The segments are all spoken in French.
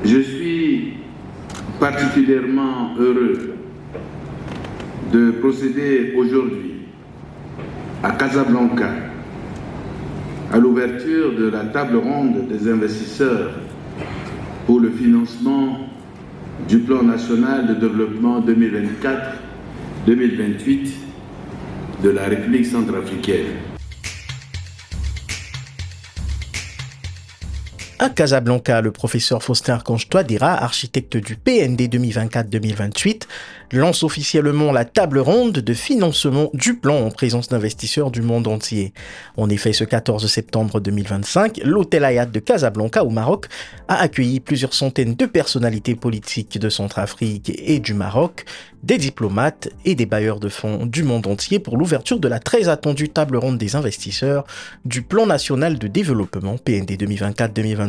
Je suis particulièrement heureux de procéder aujourd'hui à Casablanca à l'ouverture de la table ronde des investisseurs pour le financement du plan national de développement 2024-2028 de la République centrafricaine. À Casablanca, le professeur Faustin Archange Touadéra, architecte du PND 2024-2028, lance officiellement la table ronde de financement du plan en présence d'investisseurs du monde entier. En effet, ce 14 septembre 2025, l'hôtel Hayat de Casablanca au Maroc a accueilli plusieurs centaines de personnalités politiques de Centrafrique et du Maroc, des diplomates et des bailleurs de fonds du monde entier pour l'ouverture de la très attendue table ronde des investisseurs du plan national de développement PND 2024-2028.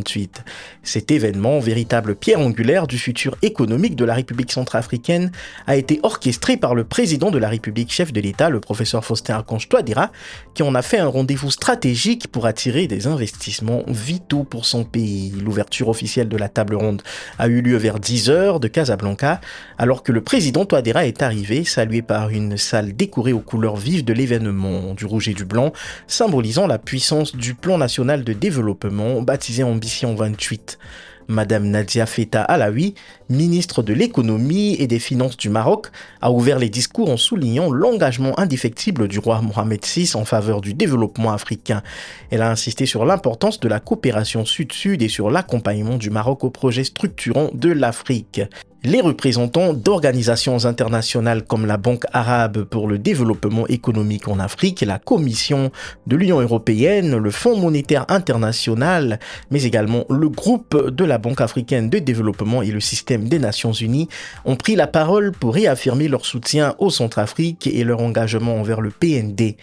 Cet événement, véritable pierre angulaire du futur économique de la République centrafricaine, a été orchestré par le président de la République, chef de l'État, le professeur Faustin Archange Touadéra, qui en a fait un rendez-vous stratégique pour attirer des investissements vitaux pour son pays. L'ouverture officielle de la table ronde a eu lieu vers 10h de Casablanca, alors que le président Touadéra est arrivé, salué par une salle décorée aux couleurs vives de l'événement, du rouge et du blanc, symbolisant la puissance du plan national de développement baptisé Ambition 28. Madame Nadia Feta Alaoui, ministre de l'économie et des finances du Maroc, a ouvert les discours en soulignant l'engagement indéfectible du roi Mohamed VI en faveur du développement africain. Elle a insisté sur l'importance de la coopération sud-sud et sur l'accompagnement du Maroc aux projets structurants de l'Afrique. Les représentants d'organisations internationales comme la Banque arabe pour le développement économique en Afrique, la Commission de l'Union européenne, le Fonds monétaire international, mais également le groupe de la Banque africaine de développement et le système des Nations unies ont pris la parole pour réaffirmer leur soutien au Centrafrique et leur engagement envers le PND.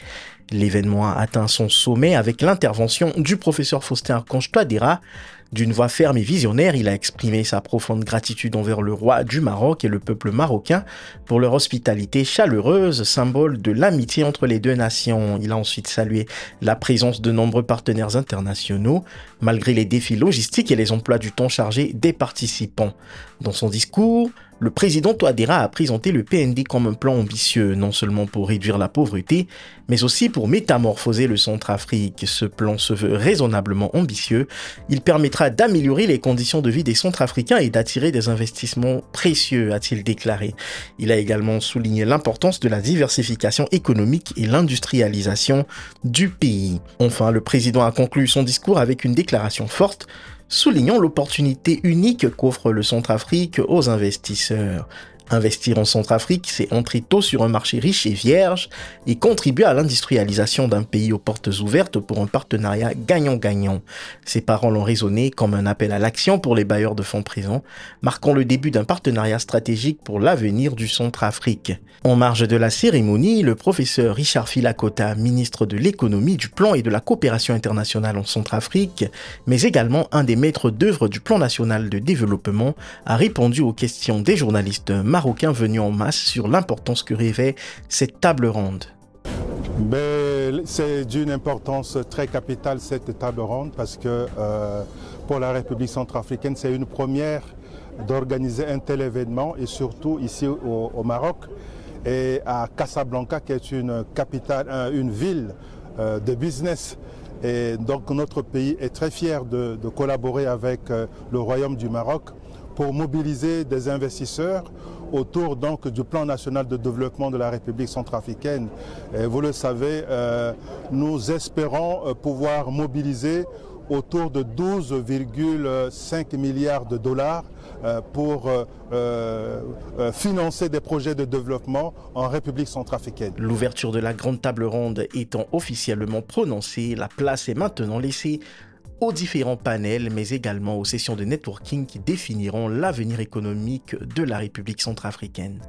L'événement a atteint son sommet avec l'intervention du professeur Faustin Archange Touadéra. D'une voix ferme et visionnaire, il a exprimé sa profonde gratitude envers le roi du Maroc et le peuple marocain pour leur hospitalité chaleureuse, symbole de l'amitié entre les deux nations. Il a ensuite salué la présence de nombreux partenaires internationaux, malgré les défis logistiques et les emplois du temps chargés des participants. Dans son discours, le président Touadéra a présenté le PND comme un plan ambitieux, non seulement pour réduire la pauvreté, mais aussi pour métamorphoser le Centrafrique. Ce plan se veut raisonnablement ambitieux. Il permettra d'améliorer les conditions de vie des Centrafricains et d'attirer des investissements précieux, a-t-il déclaré. Il a également souligné l'importance de la diversification économique et l'industrialisation du pays. Enfin, le président a conclu son discours avec une déclaration forte, soulignant l'opportunité unique qu'offre le Centrafrique aux investisseurs. Investir en Centrafrique, c'est entrer tôt sur un marché riche et vierge et contribuer à l'industrialisation d'un pays aux portes ouvertes pour un partenariat gagnant-gagnant. Ces paroles ont résonné comme un appel à l'action pour les bailleurs de fonds présents, marquant le début d'un partenariat stratégique pour l'avenir du Centrafrique. En marge de la cérémonie, le professeur Richard Filakota, ministre de l'économie, du plan et de la coopération internationale en Centrafrique, mais également un des maîtres d'œuvre du plan national de développement, a répondu aux questions des journalistes marocains venus en masse sur l'importance que revêt cette table ronde. C'est d'une importance très capitale cette table ronde parce que pour la République centrafricaine, c'est une première d'organiser un tel événement et surtout ici au Maroc et à Casablanca qui est une capitale, une ville de business. Et donc notre pays est très fier de collaborer avec le Royaume du Maroc pour mobiliser des investisseurs autour donc du plan national de développement de la République centrafricaine. Et vous le savez, nous espérons pouvoir mobiliser autour de 12,5 milliards de dollars pour financer des projets de développement en République centrafricaine. L'ouverture de la grande table ronde étant officiellement prononcée, la place est maintenant laissée aux différents panels, mais également aux sessions de networking qui définiront l'avenir économique de la République centrafricaine.